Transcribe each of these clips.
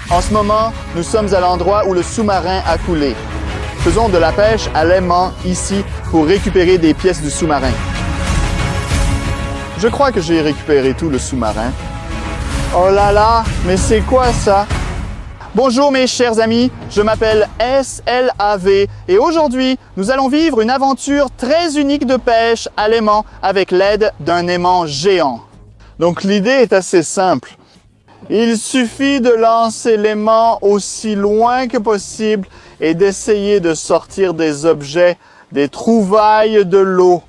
En ce moment, nous sommes à l'endroit où le sous-marin a coulé. Faisons de la pêche à l'aimant ici pour récupérer des pièces du sous-marin. Je crois que j'ai récupéré tout le sous-marin. Oh là là, mais c'est quoi ça? Bonjour mes chers amis, je m'appelle SLAV et aujourd'hui, nous allons vivre une aventure très unique de pêche à l'aimant avec l'aide d'un aimant géant. Donc l'idée est assez simple. Il suffit de lancer l'aimant aussi loin que possible et d'essayer de sortir des objets, des trouvailles de l'eau.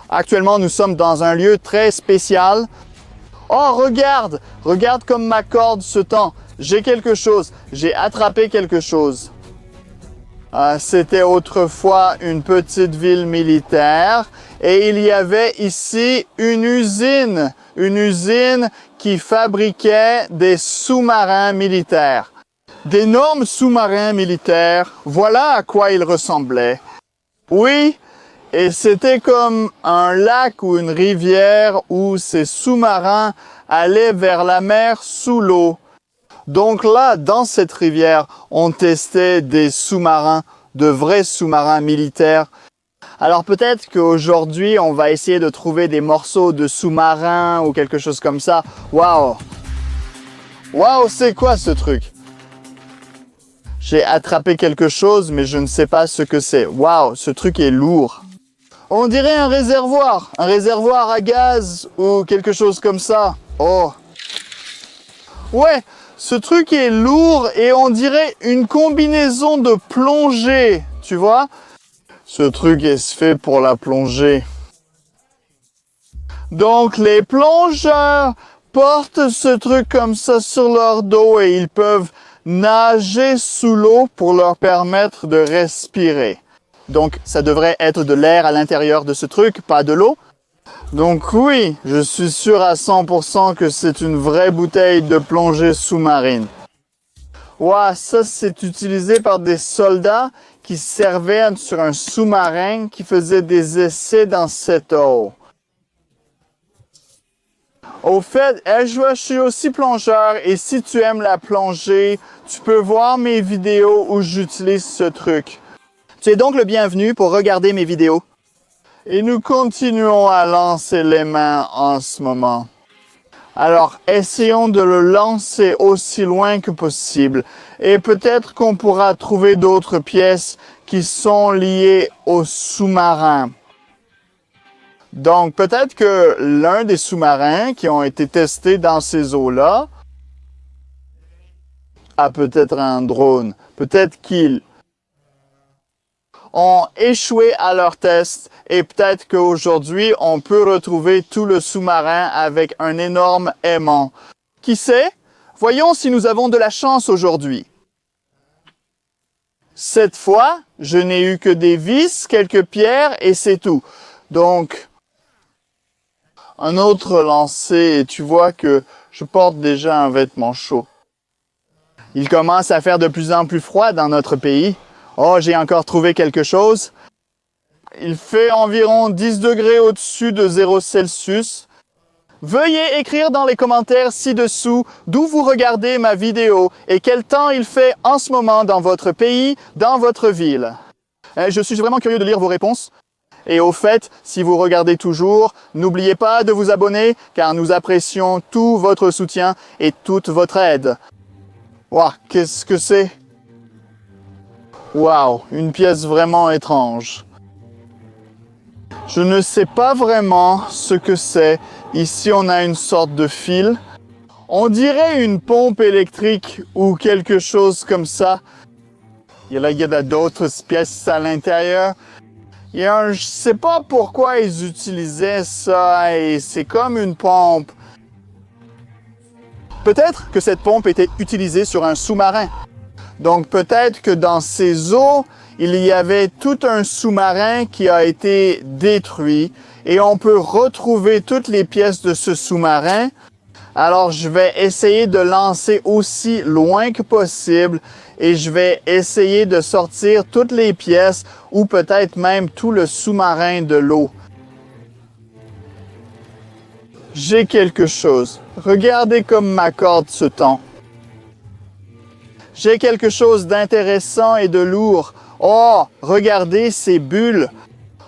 Actuellement, nous sommes dans un lieu très spécial. Oh, regarde! Regarde comme ma corde se tend. J'ai quelque chose. J'ai attrapé quelque chose. C'était autrefois une petite ville militaire et il y avait ici une usine qui fabriquait des sous-marins militaires. D'énormes sous-marins militaires, voilà à quoi ils ressemblaient. Oui, et c'était comme un lac ou une rivière où ces sous-marins allaient vers la mer sous l'eau. Donc là, dans cette rivière, on testait des sous-marins, de vrais sous-marins militaires. Alors peut-être qu'aujourd'hui, on va essayer de trouver des morceaux de sous-marins ou quelque chose comme ça. Waouh! Waouh, c'est quoi ce truc? J'ai attrapé quelque chose, mais je ne sais pas ce que c'est. Waouh, ce truc est lourd. On dirait un réservoir à gaz ou quelque chose comme ça. Oh! Ouais! Ce truc est lourd et on dirait une combinaison de plongée, tu vois? Ce truc est fait pour la plongée. Donc les plongeurs portent ce truc comme ça sur leur dos et ils peuvent nager sous l'eau pour leur permettre de respirer. Donc ça devrait être de l'air à l'intérieur de ce truc, pas de l'eau. Donc oui, je suis sûr à 100% que c'est une vraie bouteille de plongée sous-marine. Ouah, ça c'est utilisé par des soldats qui servaient sur un sous-marin qui faisait des essais dans cette eau. Au fait, je suis aussi plongeur et si tu aimes la plongée, tu peux voir mes vidéos où j'utilise ce truc. Tu es donc le bienvenu pour regarder mes vidéos. Et nous continuons à lancer les mains en ce moment. Alors, essayons de le lancer aussi loin que possible. Et peut-être qu'on pourra trouver d'autres pièces qui sont liées au sous-marin. Donc, peut-être que l'un des sous-marins qui ont été testés dans ces eaux-là a peut-être un drone. Peut-être qu'ils ont échoué à leur test et peut-être qu'aujourd'hui, on peut retrouver tout le sous-marin avec un énorme aimant. Qui sait? Voyons si nous avons de la chance aujourd'hui. Cette fois, je n'ai eu que des vis, quelques pierres et c'est tout. Donc, un autre lancer et tu vois que je porte déjà un vêtement chaud. Il commence à faire de plus en plus froid dans notre pays. Oh, j'ai encore trouvé quelque chose. Il fait environ 10 degrés au-dessus de 0 Celsius. Veuillez écrire dans les commentaires ci-dessous d'où vous regardez ma vidéo et quel temps il fait en ce moment dans votre pays, dans votre ville. Je suis vraiment curieux de lire vos réponses. Et au fait, si vous regardez toujours, n'oubliez pas de vous abonner car nous apprécions tout votre soutien et toute votre aide. Waouh, qu'est-ce que c'est? Waouh, une pièce vraiment étrange. Je ne sais pas vraiment ce que c'est. Ici, on a une sorte de fil. On dirait une pompe électrique ou quelque chose comme ça. Il y a d'autres pièces à l'intérieur. Je ne sais pas pourquoi ils utilisaient ça et c'est comme une pompe. Peut-être que cette pompe était utilisée sur un sous-marin. Donc peut-être que dans ces eaux, il y avait tout un sous-marin qui a été détruit et on peut retrouver toutes les pièces de ce sous-marin. Alors je vais essayer de lancer aussi loin que possible et je vais essayer de sortir toutes les pièces ou peut-être même tout le sous-marin de l'eau. J'ai quelque chose. Regardez comme ma corde se tend. j'ai quelque chose d'intéressant et de lourd. Oh, regardez ces bulles.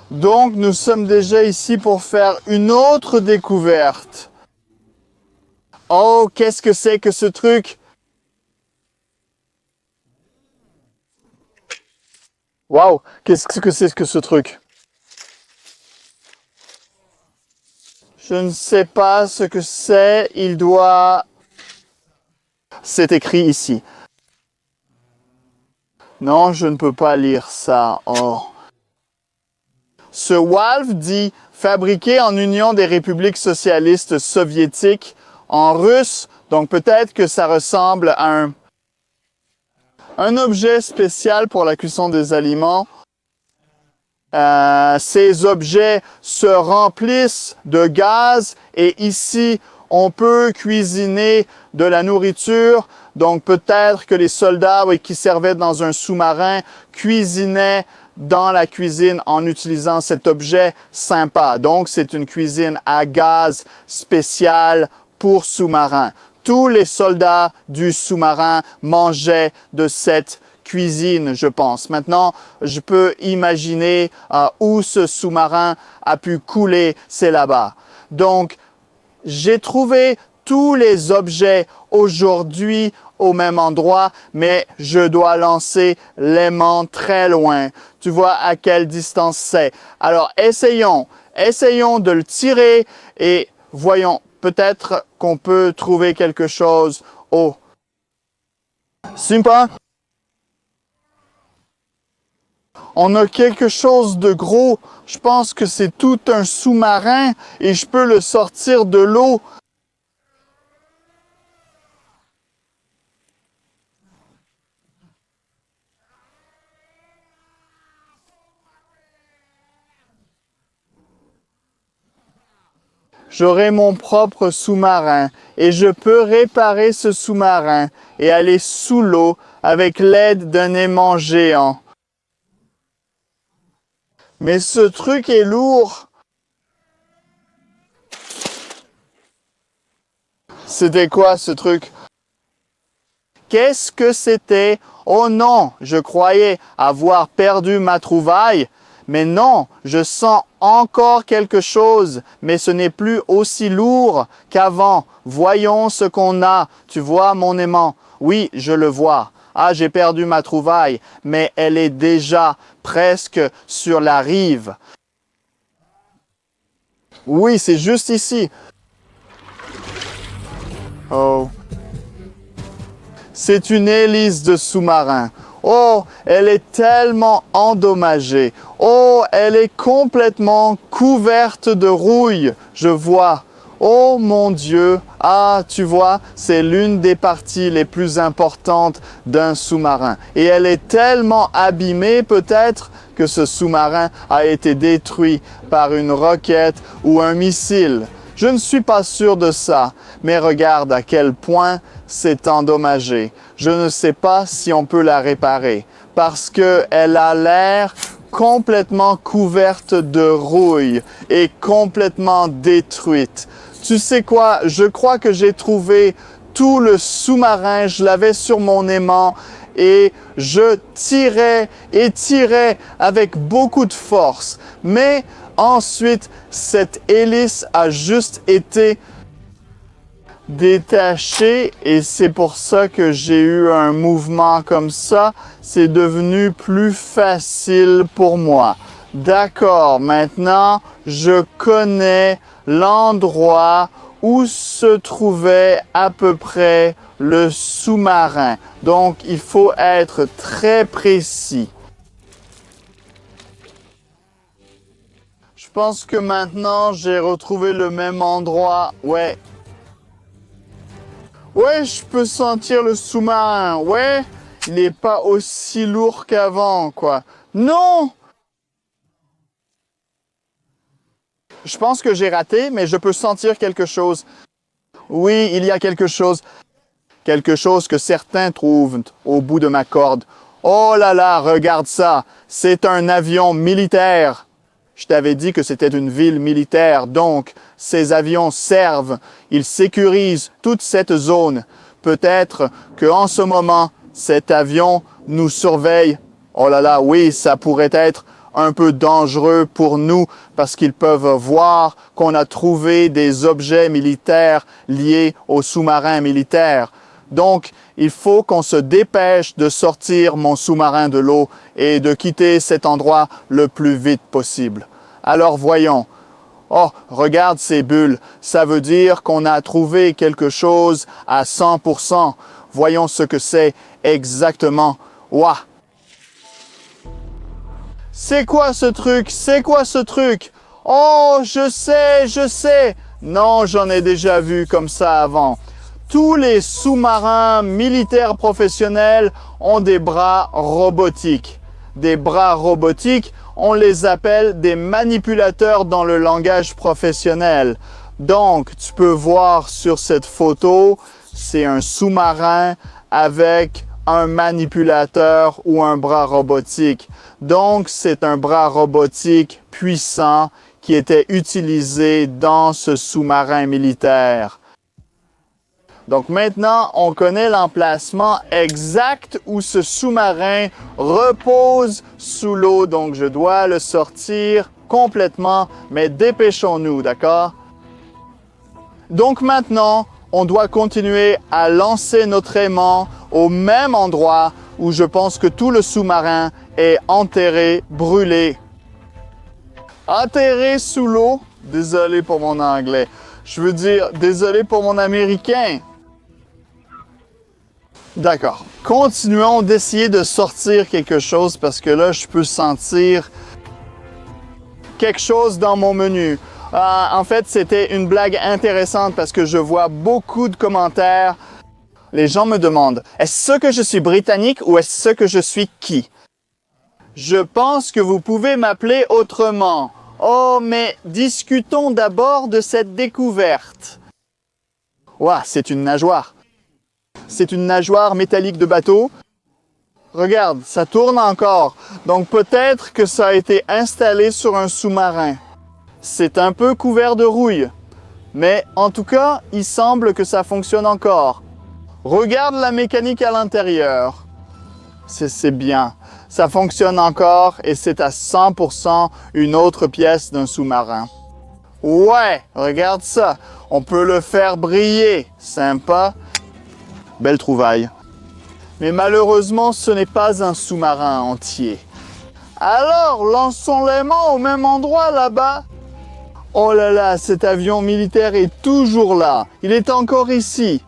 Donc, nous sommes déjà ici pour faire une autre découverte. Oh, qu'est-ce que c'est que ce truc? Waouh, qu'est-ce que c'est que ce truc? Je ne sais pas ce que c'est. C'est écrit ici. Non, je ne peux pas lire ça. Oh. Ce WALV dit fabriqué en Union des républiques socialistes soviétiques en russe. Donc peut-être que ça ressemble à un objet spécial pour la cuisson des aliments. Ces objets se remplissent de gaz et ici, on peut cuisiner de la nourriture. Donc peut-être que les soldats qui servaient dans un sous-marin cuisinaient dans la cuisine en utilisant cet objet sympa. Donc c'est une cuisine à gaz spéciale pour sous-marins. Tous les soldats du sous-marin mangeaient de cette cuisine, je pense. Maintenant, je peux imaginer où ce sous-marin a pu couler, c'est là-bas. Donc, j'ai trouvé tous les objets aujourd'hui au même endroit, mais je dois lancer l'aimant très loin. Tu vois à quelle distance c'est. Alors, essayons de le tirer et voyons, peut-être qu'on peut trouver quelque chose. Oh, sympa. On a quelque chose de gros. Je pense que c'est tout un sous-marin et je peux le sortir de l'eau. J'aurai mon propre sous-marin et je peux réparer ce sous-marin et aller sous l'eau avec l'aide d'un aimant géant. Mais ce truc est lourd. C'était quoi ce truc? Qu'est-ce que c'était? Oh non, je croyais avoir perdu ma trouvaille. Mais non, je sens encore quelque chose, mais ce n'est plus aussi lourd qu'avant. Voyons ce qu'on a. Tu vois mon aimant? Oui, je le vois. Ah, j'ai perdu ma trouvaille, mais elle est déjà presque sur la rive. Oui, c'est juste ici. Oh. C'est une hélice de sous-marin. Oh, elle est tellement endommagée. Oh, elle est complètement couverte de rouille. Je vois. Oh mon Dieu. Ah, tu vois, c'est l'une des parties les plus importantes d'un sous-marin. Et elle est tellement abîmée peut-être que ce sous-marin a été détruit par une roquette ou un missile. Je ne suis pas sûr de ça, mais regarde à quel point c'est endommagé. Je ne sais pas si on peut la réparer parce qu'elle a l'air complètement couverte de rouille et complètement détruite. Tu sais quoi? Je crois que j'ai trouvé tout le sous-marin. Je l'avais sur mon aimant et je tirais et tirais avec beaucoup de force. Mais ensuite, cette hélice a juste été détachée et c'est pour ça que j'ai eu un mouvement comme ça. C'est devenu plus facile pour moi. D'accord, maintenant je connais l'endroit où se trouvait à peu près le sous-marin. Donc il faut être très précis. Je pense que maintenant j'ai retrouvé le même endroit. Ouais. Ouais, je peux sentir le sous-marin. Ouais, il n'est pas aussi lourd qu'avant, quoi. Non! Je pense que j'ai raté, mais je peux sentir quelque chose. Oui, il y a quelque chose. Quelque chose que certains trouvent au bout de ma corde. Oh là là, regarde ça. C'est un avion militaire. Je t'avais dit que c'était une ville militaire, donc ces avions servent, ils sécurisent toute cette zone. Peut-être qu'en ce moment, cet avion nous surveille. Oh là là, oui, ça pourrait être un peu dangereux pour nous parce qu'ils peuvent voir qu'on a trouvé des objets militaires liés aux sous-marins militaires. Donc, il faut qu'on se dépêche de sortir mon sous-marin de l'eau et de quitter cet endroit le plus vite possible. Alors voyons. Oh, regarde ces bulles. Ça veut dire qu'on a trouvé quelque chose à 100%. Voyons ce que c'est exactement. Ouah! C'est quoi ce truc? C'est quoi ce truc? Oh, je sais. Non, j'en ai déjà vu comme ça avant. Tous les sous-marins militaires professionnels ont des bras robotiques. Des bras robotiques, on les appelle des manipulateurs dans le langage professionnel. Donc, tu peux voir sur cette photo, c'est un sous-marin avec un manipulateur ou un bras robotique. Donc, c'est un bras robotique puissant qui était utilisé dans ce sous-marin militaire. Donc maintenant, on connaît l'emplacement exact où ce sous-marin repose sous l'eau. Donc je dois le sortir complètement, mais dépêchons-nous, d'accord? Donc maintenant, on doit continuer à lancer notre aimant au même endroit où je pense que tout le sous-marin est enterré, brûlé. Enterré sous l'eau? Désolé pour mon anglais. Je veux dire, désolé pour mon américain. D'accord. Continuons d'essayer de sortir quelque chose parce que là, je peux sentir quelque chose dans mon menu. En fait, c'était une blague intéressante parce que je vois beaucoup de commentaires. Les gens me demandent, est-ce que je suis britannique ou est-ce que je suis qui? Je pense que vous pouvez m'appeler autrement. Oh, mais discutons d'abord de cette découverte. Ouah, c'est une nageoire. C'est une nageoire métallique de bateau. Regarde, ça tourne encore. Donc peut-être que ça a été installé sur un sous-marin. C'est un peu couvert de rouille. Mais en tout cas, il semble que ça fonctionne encore. Regarde la mécanique à l'intérieur. C'est bien. Ça fonctionne encore et c'est à 100% une autre pièce d'un sous-marin. Ouais, regarde ça. On peut le faire briller. Sympa. Belle trouvaille. Mais malheureusement, ce n'est pas un sous-marin entier. Alors, lançons l'aimant au même endroit là-bas. Oh là là, cet avion militaire est toujours là. Il est encore ici.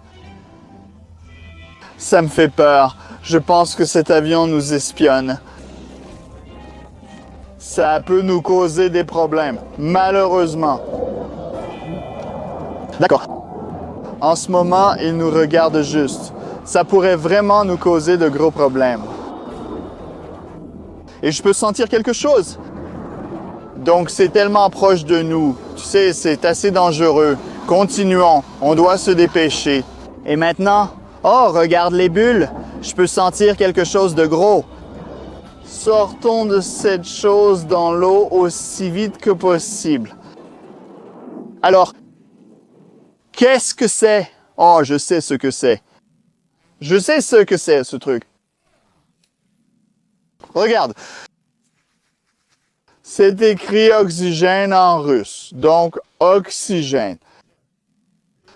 Ça me fait peur. Je pense que cet avion nous espionne. Ça peut nous causer des problèmes, malheureusement. D'accord. En ce moment, il nous regarde juste. Ça pourrait vraiment nous causer de gros problèmes. Et je peux sentir quelque chose. Donc c'est tellement proche de nous. Tu sais, c'est assez dangereux. Continuons, on doit se dépêcher. Et maintenant, oh, regarde les bulles. Je peux sentir quelque chose de gros. Sortons de cette chose dans l'eau aussi vite que possible. Alors, qu'est-ce que c'est? Oh, je sais ce que c'est. Je sais ce que c'est, ce truc. Regarde. C'est écrit oxygène en russe. Donc, oxygène.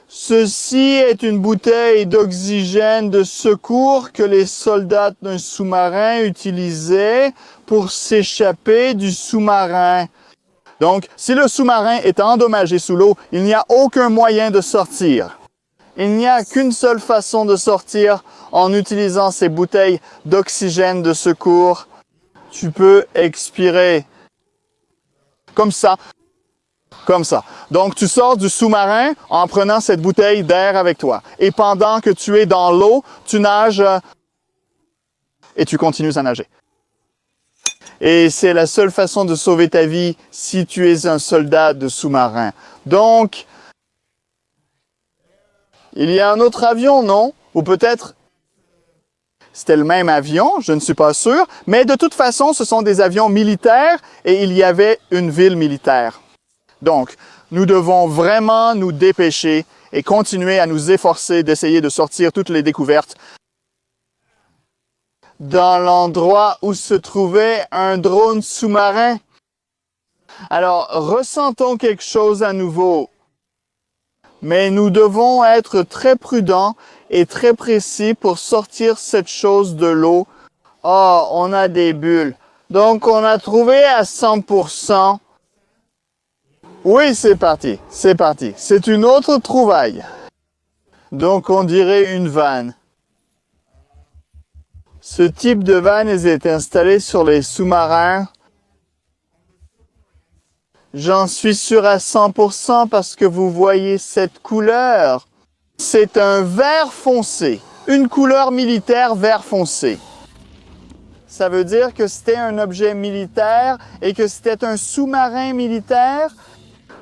Ceci est une bouteille d'oxygène de secours que les soldats d'un sous-marin utilisaient pour s'échapper du sous-marin. Donc, si le sous-marin est endommagé sous l'eau, il n'y a aucun moyen de sortir. Il n'y a qu'une seule façon de sortir en utilisant ces bouteilles d'oxygène de secours. Tu peux expirer. Comme ça. Comme ça. Donc, tu sors du sous-marin en prenant cette bouteille d'air avec toi. Et pendant que tu es dans l'eau, tu nages et tu continues à nager. Et c'est la seule façon de sauver ta vie si tu es un soldat de sous-marin. Donc, il y a un autre avion, non? Ou peut-être c'était le même avion, je ne suis pas sûr. Mais de toute façon, ce sont des avions militaires et il y avait une ville militaire. Donc, nous devons vraiment nous dépêcher et continuer à nous efforcer d'essayer de sortir toutes les découvertes. dans l'endroit où se trouvait un drone sous-marin. Alors, ressentons quelque chose à nouveau. Mais nous devons être très prudents et très précis pour sortir cette chose de l'eau. Oh, on a des bulles. Donc, on a trouvé à 100%. Oui, c'est parti, c'est parti. C'est une autre trouvaille. Donc, on dirait une vanne. Ce type de vanne est installé sur les sous-marins. J'en suis sûr à 100% parce que vous voyez cette couleur. C'est un vert foncé, une couleur militaire vert foncé. Ça veut dire que c'était un objet militaire et que c'était un sous-marin militaire.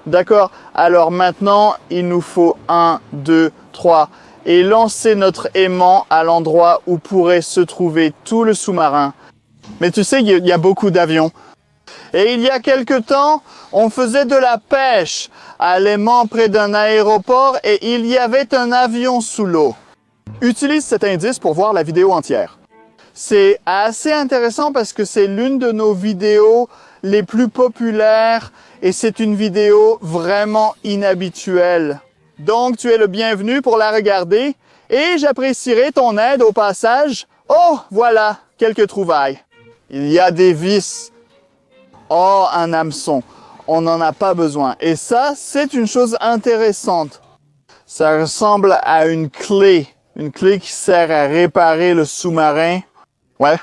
D'accord, alors maintenant, il nous faut 1, 2, 3 et lancer notre aimant à l'endroit où pourrait se trouver tout le sous-marin. Mais tu sais, il y a beaucoup d'avions. Et il y a quelque temps, on faisait de la pêche à l'aimant près d'un aéroport et il y avait un avion sous l'eau. Utilise cet indice pour voir la vidéo entière. C'est assez intéressant parce que c'est l'une de nos vidéos les plus populaires et c'est une vidéo vraiment inhabituelle. Donc, tu es le bienvenu pour la regarder et j'apprécierai ton aide au passage. Oh, voilà, quelques trouvailles. Il y a des vis. Oh, un hameçon. On n'en a pas besoin. Et ça, c'est une chose intéressante. Ça ressemble à une clé qui sert à réparer le sous-marin. Ouais.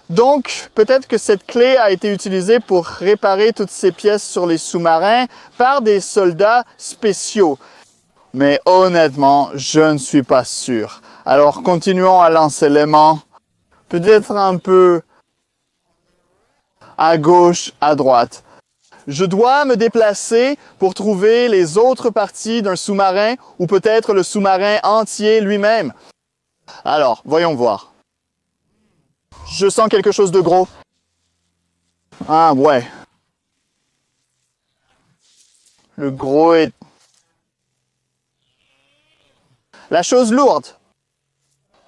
Donc, peut-être que cette clé a été utilisée pour réparer toutes ces pièces sur les sous-marins par des soldats spéciaux. Mais honnêtement, je ne suis pas sûr. Alors, continuons à lancer l'aimant. Peut-être un peu à gauche, à droite. Je dois me déplacer pour trouver les autres parties d'un sous-marin ou peut-être le sous-marin entier lui-même. Alors, voyons voir. Je sens quelque chose de gros. Ah ouais. Le gros est... La chose lourde.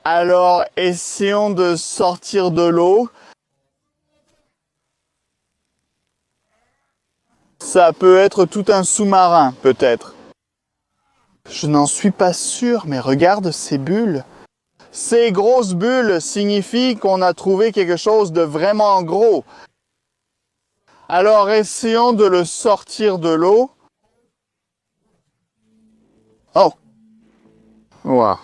Alors, essayons de sortir de l'eau. Ça peut être tout un sous-marin, peut-être. Je n'en suis pas sûr, mais regarde ces bulles. Ces grosses bulles signifient qu'on a trouvé quelque chose de vraiment gros. Alors, essayons de le sortir de l'eau. Oh! Wow.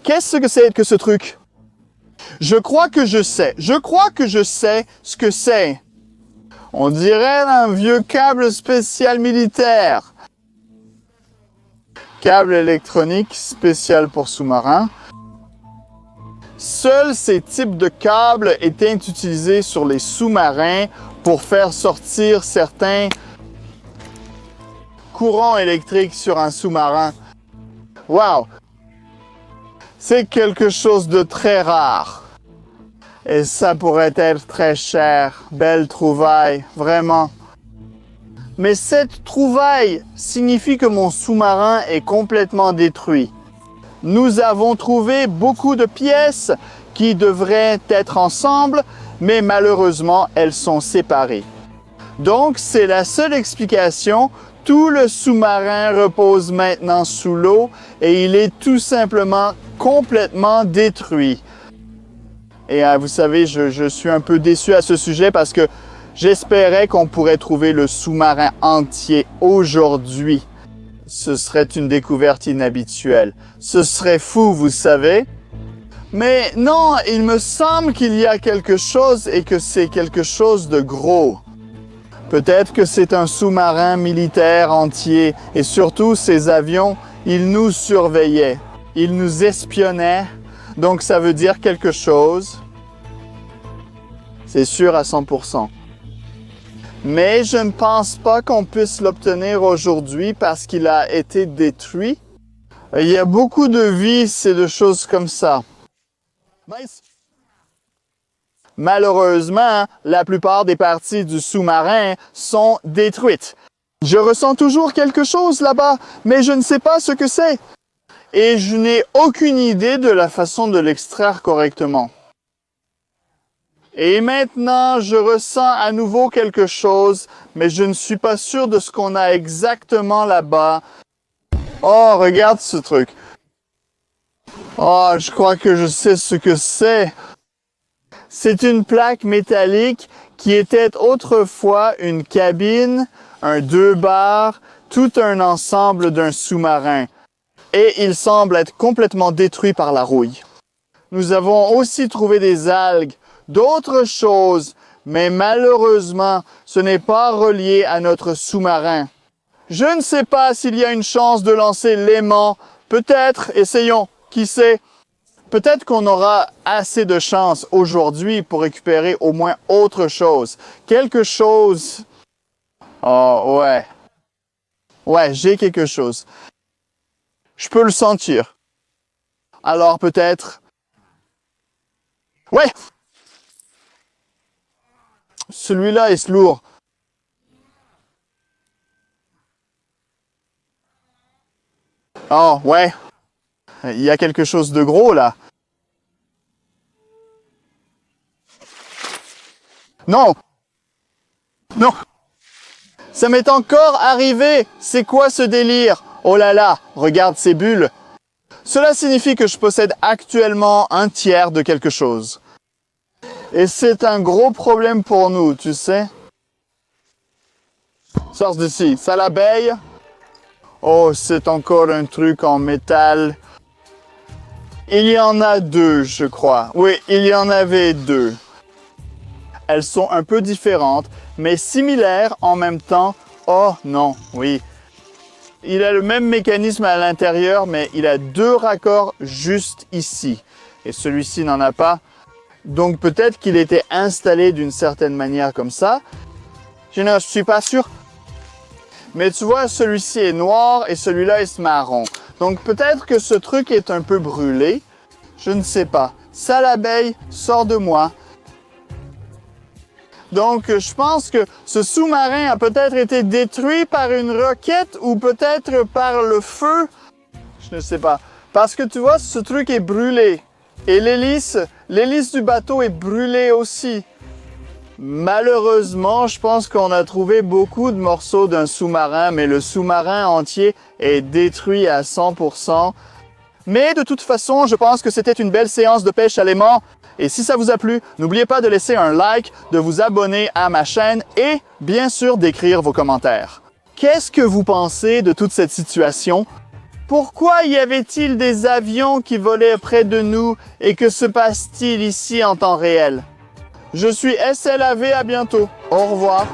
Qu'est-ce que c'est que ce truc? Je crois que je sais. Je crois que je sais ce que c'est. On dirait un vieux câble spécial militaire. Câble électronique spécial pour sous-marins. Seuls ces types de câbles étaient utilisés sur les sous-marins pour faire sortir certains courants électriques sur un sous-marin. Wow! C'est quelque chose de très rare. Et ça pourrait être très cher. Belle trouvaille, vraiment. Mais cette trouvaille signifie que mon sous-marin est complètement détruit. Nous avons trouvé beaucoup de pièces qui devraient être ensemble, mais malheureusement, elles sont séparées. Donc, c'est la seule explication. Tout le sous-marin repose maintenant sous l'eau et il est tout simplement complètement détruit. Et vous savez, je suis un peu déçu à ce sujet parce que j'espérais qu'on pourrait trouver le sous-marin entier aujourd'hui. Ce serait une découverte inhabituelle. Ce serait fou, vous savez. Mais non, il me semble qu'il y a quelque chose et que c'est quelque chose de gros. Peut-être que c'est un sous-marin militaire entier et surtout ces avions, ils nous surveillaient. Ils nous espionnaient. Donc ça veut dire quelque chose. C'est sûr à 100%. Mais je ne pense pas qu'on puisse l'obtenir aujourd'hui parce qu'il a été détruit. Il y a beaucoup de vis et de choses comme ça. Nice. Malheureusement, la plupart des parties du sous-marin sont détruites. Je ressens toujours quelque chose là-bas, mais je ne sais pas ce que c'est. et je n'ai aucune idée de la façon de l'extraire correctement. Et maintenant, je ressens à nouveau quelque chose, mais je ne suis pas sûr de ce qu'on a exactement là-bas. Oh, regarde ce truc. Oh, je crois que je sais ce que c'est. C'est une plaque métallique qui était autrefois une cabine, un 2 bars, tout un ensemble d'un sous-marin. Et il semble être complètement détruit par la rouille. Nous avons aussi trouvé des algues, d'autres choses, mais malheureusement, ce n'est pas relié à notre sous-marin. Je ne sais pas s'il y a une chance de lancer l'aimant. Peut-être, essayons, qui sait. Peut-être qu'on aura assez de chance aujourd'hui pour récupérer au moins autre chose. Quelque chose. Oh, ouais. Ouais, j'ai quelque chose. Je peux le sentir. Alors peut-être. Ouais! Celui-là est lourd. Oh, ouais. Il y a quelque chose de gros là. Non! Non! Ça m'est encore arrivé! C'est quoi ce délire? Oh là là, regarde ces bulles. Cela signifie que je possède actuellement un tiers de quelque chose. Et c'est un gros problème pour nous, tu sais. Sors d'ici. Ça l'abeille? Oh, c'est encore un truc en métal. Il y en a deux, je crois. Oui, il y en avait deux. Elles sont un peu différentes, mais similaires en même temps. Oh non, oui. Il a le même mécanisme à l'intérieur, mais il a deux raccords juste ici. Et celui-ci n'en a pas. Donc peut-être qu'il était installé d'une certaine manière comme ça. Je ne suis pas sûr. Mais tu vois, celui-ci est noir et celui-là est marron. Donc peut-être que ce truc est un peu brûlé. Je ne sais pas. Ça, l'abeille, sort de moi. Donc je pense que ce sous-marin a peut-être été détruit par une roquette ou peut-être par le feu. Je ne sais pas. Parce que tu vois, ce truc est brûlé. Et l'hélice du bateau est brûlée aussi. Malheureusement, je pense qu'on a trouvé beaucoup de morceaux d'un sous-marin, mais le sous-marin entier est détruit à 100%. Mais de toute façon, je pense que c'était une belle séance de pêche à l'aimant. Et si ça vous a plu, n'oubliez pas de laisser un like, de vous abonner à ma chaîne et, bien sûr, d'écrire vos commentaires. Qu'est-ce que vous pensez de toute cette situation? Pourquoi y avait-il des avions qui volaient près de nous et que se passe-t-il ici en temps réel? Je suis SLAV, à bientôt. Au revoir.